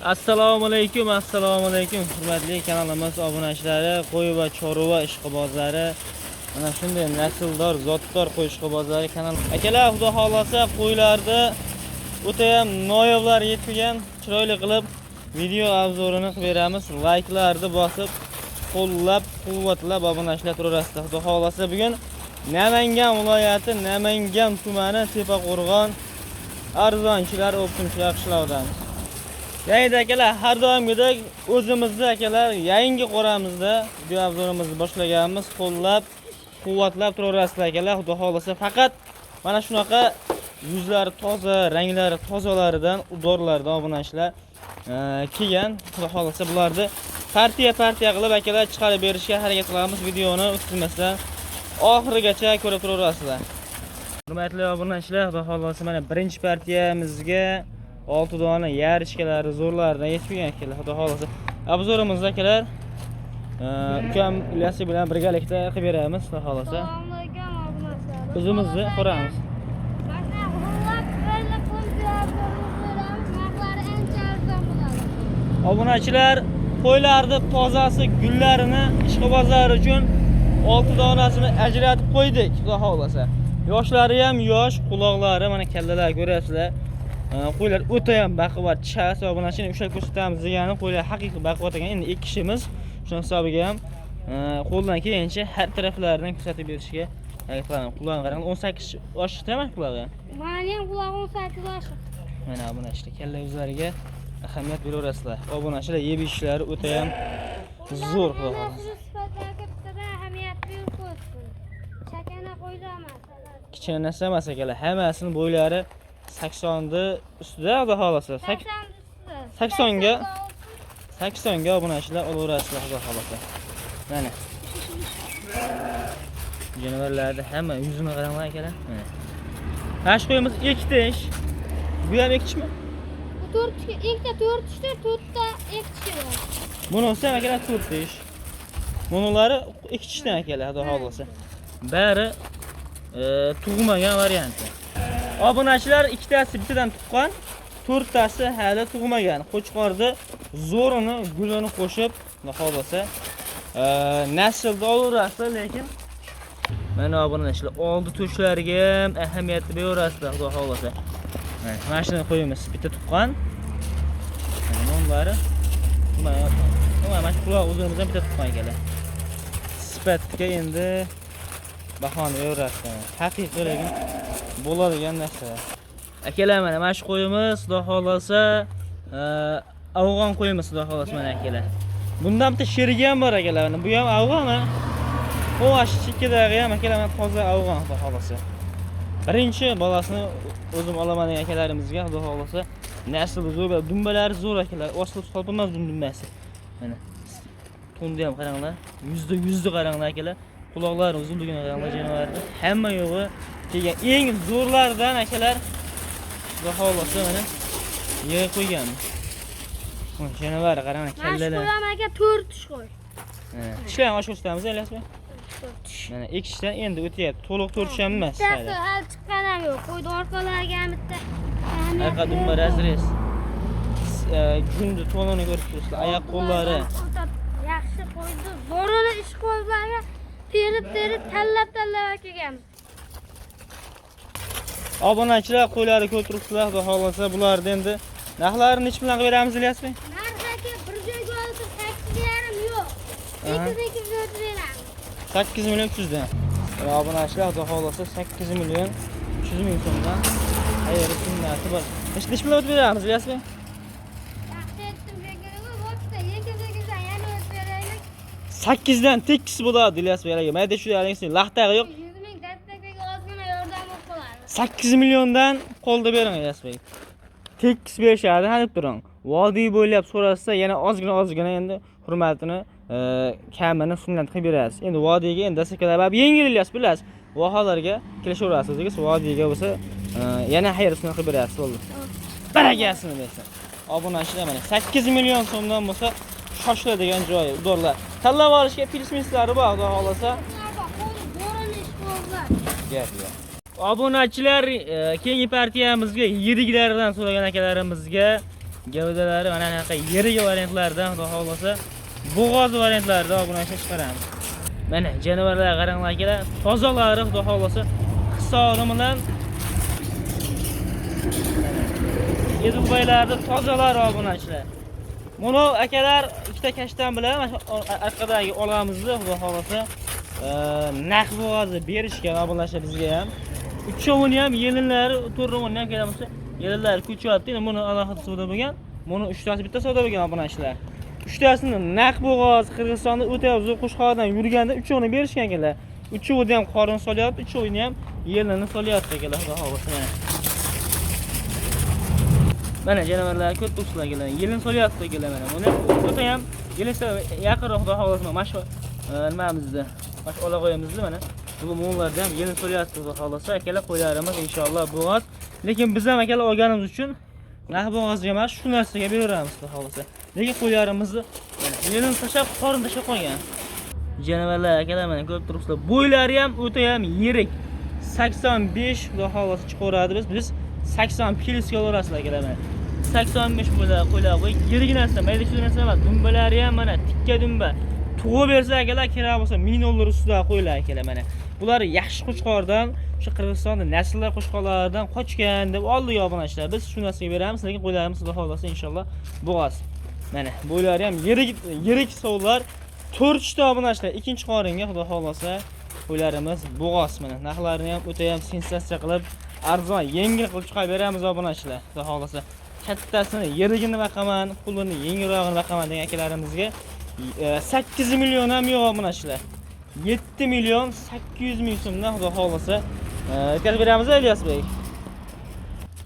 Assalomu alaykum, hurmatli kanalimiz obunachilari, qo'y va chorva ishqibozlari, mana shunday nasldor, zotdor qo'y ishqibozlari kanal. Akalar, xudo xolasa qo'ylarni o'ta ham noyoblar yetgan, chiroyli qilib video obzorini qilib beramiz. Like'larni bosib, qo'llab-quvvatlab obunachilar turaverasizlar. Xudo xolasa bugun Namangan viloyati, Namangan tumani Tepaqo'rg'on arzonchilar, o'ptimchilar qishlog'idan. Yangi akalar, har doimgidek o'zimizni akalar yangi qoramizda video obzorimizni boshlaganmiz. Qo'llab, quvvatlab turaverasizlar akalar. Xudo xolasa faqat mana shunaqa yuzlari toza, ranglari tozalaridan, udorlardan obunachilar kelgan. Xudo xolasa bularni partiya qilib akalar chiqarib berishga harakat qilamiz. Videoni o'tkazmasdan oxirigacha ko'rib turaverasizlar. Hurmatli obunachilar, xudo xolasa mana birinchi partiyamizga 6 dona yarishkalari zo'rlaridan yetgan akalar. Xudo xolasa obzorimizda akalar ukam Ilyos bilan birgalikda qilib beramiz. Xudo xolasa o'zimizni ko'ramiz. Obunachilar, qo'ylarni tozasi, gullarini ishqibozlar uchun 6 donasini ajratib qo'ydik. Xudo xolasa yoshlari ham yosh, quloqlari mana kallalari ko'ryapsizlar. Qo'ylar o'ta ham baquvvat, chas obunachini ushlab ko'rsatamiz degani, qo'ylar haqiqiy baquvvat ekan. Endi 2 kishimiz shuning hisobiga ham qo'ldan kelgancha har taraflaridan ko'rsatib berishga harakat qilamiz. Qulog'ini qarang, 18 oshiqdimi qulog'i? Meni ham qulog'im 18 oshiq. Mana obunachilar kalla yuzlariga ahamiyat beraverasizlar. Obunachilar yeb ishlari o'ta ham zo'r qiladi. Kichkina narsa emas akalar, hammasini bo'ylari 80 ustida xudo xolasa. 80 ga obunachilar olaverasizlar xudo xolasa. Mana. Jonivorlarni hamma yuzini qaranglar akalar. Mana. Tash qo'yimiz 2 tish. Bu ham 2 tishmi? Bu 4 tish, ikkita 4 tishda 4ta 2 tish bor. Bunisi ham akalar 4 tish. Bunulari 2 tishdan akalar xudo xolasa. Bari tug'magan varianti. Obunachilar ikkitasi bittadan tuqqan, 4tasi hali tug'magan. Qo'chqorni zo'rini, gulini qo'shib, xudo xolasa naslda olaverasizlar, lekin mana obunachilar oldi to'shlariga ham ahamiyat beraverasizlar xudo xolasa. Mana shuni qo'yamiz, bitta tuqqan. Bunlari mana shu quloq o'zimizdan bitta tuqqan ekanlar. Sifatga endi bahoni beraverasizlar. Haqiqiy lekin bo'ladigan narsa. Akalar, mana shu qo'yimiz xudo xolasa afg'on qo'yimiz xudo xolasa mana akalar. Bundan bitta sherigi ham bor akalar. Bu ham afg'on. O chekkadagi ham akalar toza afg'on xudo xolasa. Birinchi bolasini o'zim olaman degan akalarimizga xudo xolasa nasli zo'r, dumbalari zo'r akalar. Osilib solpilmas dumbasi. Mana tundi ham qaranglar. Yuzda qaranglar akalar. Quloqlari uzunligini qaranglar jonivorni. Hamma yo'g'i kelgan eng zo'rlardan akalar. Xudo xolasa mana yig'ib qo'ygan. Jonivorni qaranglar, kallalar. Mana shu aka 4 tish qo'y. Tishlarni ochib ko'rsatamiz, Ilyosmi? 4 tish. Mana 2 tishdan endi o'tyapti. To'liq 4 tish ham emas. Bittasi hali chiqqan ham yo'q. Qo'yni orqalariga ham bitta. Arqa dumba razrez. Gundi to'lini ko'rib turibsizlar. Oyoq qo'llari. Yaxshi qo'ydi. Zo'rini ishqibozlarga terib tanlab kelgan. Obunachilar qo'ylari ko'rib turibsizlar. Xudo xolasa bularni endi narxlarini nech bilan qilib beramiz, Ilyosmi? Narxi bir joyga olib 8,5 yo'q. 2 beramiz. 8 million 300 dan. Obunachilar xudo xolasa 8 million 300 ming so'mdan xayr sunnati bor. Nech bilan o'tib beramiz, Ilyosmi? Yaxshi aytdim, begonaga bo'pti. 2,8dan yana o'tib beraylik. 8 dan tekis bo'ladi, Ilyosmi. Mayda shu yalingiz laxtag'i yo'q. 100 ming dastlabkiga ozgina yordam qiladi. 8 milliondan qo'lda bering, Ilyosmi. Tekis berishadi, hanib turing. Vodiy bo'ylab so'rasa yana ozgina endi hurmatini kamini sunnat qilib berasiz. Endi vodiyga endi dasakalar yengil Ilyos bilasiz. Vaholarga kelishaverasiz. Siz vodiyga bo'lsa yana xayr sunnat qilib berasiz, bo'ldi. Baragasini bersin. Obunachilar mana 8 million so'mdan bo'lsa shoshiladigan joyi, udorlar. Tanlab olishga pilsmislari bor, xudo xolasa. Zo'rini ishqibozlar. Gap yo'q. Obunachilar keyingi partiyamizga yiriklaridan so'ragan akalarimizga Gavdalari mana shunaqa yirik variantlardan, xudo xolasa, bo'g'oz variantlarida obunachilar chiqaramiz. Mana jonivorlar qaranglar akalar, tozalari xudo xolasa hisobi bilan Yedubbaylarda tozalar obunachilar. Buni akalar ikkita kashtan bilan mana shu orqadagi olamizni xudo xolasa naq bo'g'ozni berishgan obunachilar bizga ham. Uchovini ham yelinlari, to'rrog'ini ham kelamiz. Yelinlari ko'chyapti. Endi buni alohida savdo bo'lgan. Buni 3 tasi bitta savdo bo'lgan obunachilar. 3 tasini naq bo'g'oz Qirg'izistonda o'ta uzoq Qo'shqo'rg'ondan yurganda uchovini berishgan ekanlar. Uchovini ham qorin solyapti, uchovini ham yelini solyapti ekanlar, xudo xolasa. Mana jonivorlar ko'p do'stlarga yelin solyapti ekanlar mana. Buni o'ta ham yelisa yaqinroq xudo xolasa mana shu nimamizda, mana shu ola qo'yamizni mana. Bu mo'nlarda ham yelin solyapti xudo xolasa. Akalar qo'ylarimiz inshaalloh bo'g'oz. Lekin biz ham akalar olganimiz uchun naq bo'g'ozga emas, shu narsaga beraveramiz xudo xolasa. Lekin qo'ylarimizni mana yelin tashab, qorin tashab qo'ygan. Jonivorlar akalar mana ko'p turibsizlar. Bo'ylari ham o'ta ham yirik. 85 xudo xolasa chiqaradi biz 80 kiloga olasizlar akalar mana. 85 bo'lar qo'ylar, yirik narsa, mayda shu narsa emas. Dumbalari ham mana tikka dumba. Tug'ib bersa akalar kerak bo'lsa $1000 ustida qo'ylar akalar mana. Bular yaxshi Qo'shqo'rg'ondan, o'sha Qirg'izistonda nasllar qo'shqo'rlardan qochgan deb oldik obunachilar. Biz shu narsaga beramiz, lekin qo'ylarimiz xudo xolasa inshaalloh bo'g'oz. Mana bo'ylari ham yirik sovlar 4 ta obunachilar. Ikkinchi qoringa xudo xolasa qo'ylarimiz bo'g'oz mana. Narxlarini ham o'ta ham sensatsiya qilib, arzon, yengil qilib chiqarib beramiz obunachilar. Xudo xolasa kattasini yirigini baqaman, pulini yengilrog'ini baqaman degan akalarimizga 8 million ham yo'q obunachilar. 7 million 800 ming so'mdan xudo xolasa yetkazib beramiz Ilyos bey.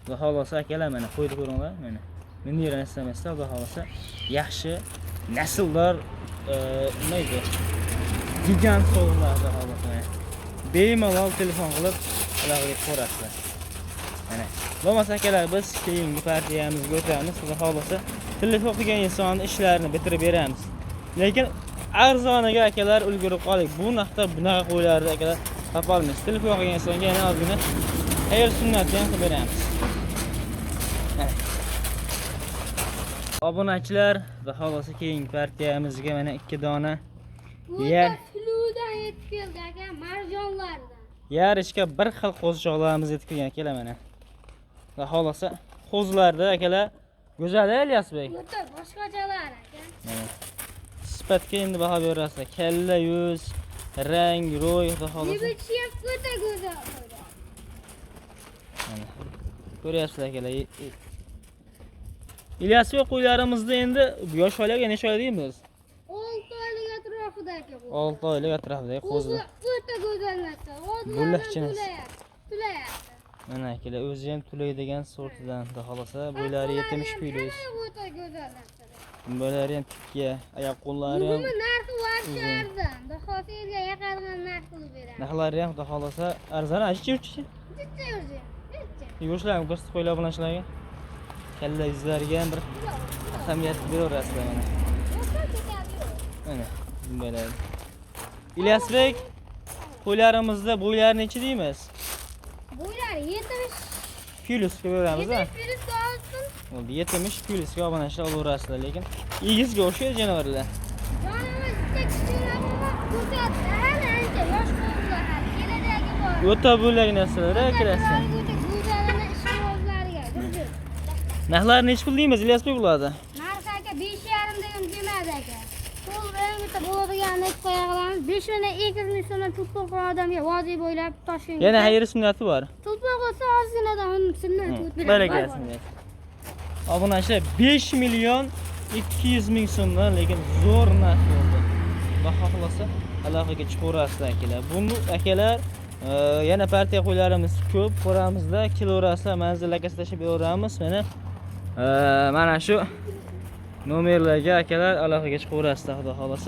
Xudo xolasa akalar mana qo'ydi ko'ringlar mana. Meni istamasdan xudo xolasa yaxshi nasldor nima edi? Gigant sovlar xudo xolasa. Bemalol telefon qilib ularga ko'rasizlar. Mana bo'lmasa akalar biz keyingi partiyamizga o'tamiz. Xudo xolasa telefon qilgan insonning ishlarini bitirib beramiz. Lekin arzoniga akalar ulgurib qoling. Bu narxda bunaqa qo'ylarni akalar topa olmaysiz. Telefon qilgan insonga yana ozgina xayr sunnatni ham qilib beramiz. Obunachilar, xudo xolasa keyingi partiyamizga mana 2 dona Fludan yetib keldi aka, marjonlardan. Yarishga bir xil qo'zichoqlarimiz yetib kelgan akalar mana. Xudo xolasa qo'zlarda akalar go'zal Ilyos bey. O'ta boshqachalar aka. Sifatga endi baho berasizlar. Kalla yuz, rang, ro'y, xudo xolasa. Bibichi ham o'ta go'zal. Mana ko'ryapsizlar akalar. Ilyos bey qo'ylarimizda endi yosh oilaga necha oy deymiz? 6 oylik atrofida aka. 6 oylik atrofida qo'zlar. O'ta go'zal narsa. Bullachchimiz. Tulayapti. Mana akalar o'zi ham tulaydigan sortidan, xudo xolasa bo'ylari 70 kilo. O'ta go'zal narsa. Bo'ylari ham tikka, oyoq qo'llari ham. Buni narxi arzon. Bahosiyga yaqargan narx qilib beramiz. Narxlari ham xudo xolasa arzon, ajchi-uchchi. Yoshlarga ko'rsatib qo'ylar bunachilarga. Kalla yuzlariga ham bir ahamiyat beraverasizlar mana. Mana bunday. Ilyos bek, qo'ylarimizda bo'ylari necha deymiz? Bo'ylar 70 kiloga beramiz a? 70 kiloga olsin. Bo'ldi, 70 kiloga obunachilar olaverasizlar, lekin egizga o'xshaydi jonivorlar. Jonimiz kichkina ko'rsatdi. Hali ancha yosh qo'zlar hali kelajagi bor. O'ta bo'lak narsalar akirasi. Narxlar necha pul deymiz Ilyos bek bularda? Narx aka 5,5 degan demadi aka. Pul eng bitta bo'ladiganini aytib qo'ya qolamiz. 5,2 ming so'mdan tutgan odamga vodiy bo'ylab Toshkentga. Yana xayr sunnati bor. Tutmoq bo'lsa ozginadan uni sunnat o'tib Baraka bersin. Obunachilar 5 million 200 ming so'mdan, lekin zo'r narx bo'ldi. Baho xolasa aloqaga chiqaverasizlar akalar. Buni akalar yana partiya qo'ylarimiz ko'p, qo'ramizda kilovraslar manzillarga tashlab beraveramiz. Mana shu nomerlarga akalar aloqaga chiqaverasizlar, xudo xolasa.